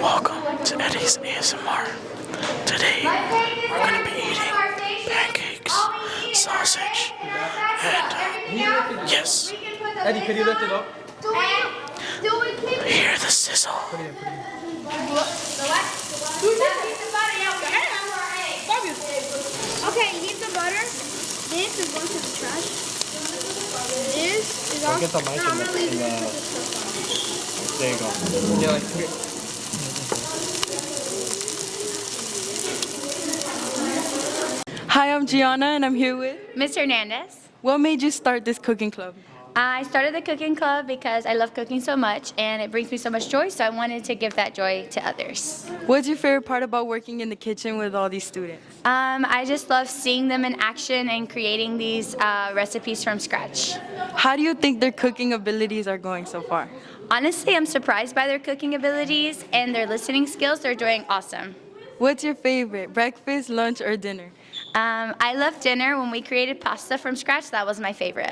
Welcome to Eddie's ASMR. Today we're going to be eating pancakes, sausage, and yes, Eddie, could you lift it up? hear the sizzle. Okay, here's the butter. This is going to the trash. This is all. Get the mic in the there you go. Yeah, like, Hi, I'm Gianna, and I'm here with. Ms. Hernandez. What made you start this cooking club? I started the cooking club because I love cooking so much and it brings me so much joy, so I wanted to give that joy to others. What's your favorite part about working in the kitchen with all these students? I just love seeing them in action and creating these recipes from scratch. How do you think their cooking abilities are going so far? Honestly, I'm surprised by their cooking abilities and their listening skills. They're doing awesome. What's your favorite, breakfast, lunch, or dinner? I love dinner. When we created pasta from scratch, that was my favorite.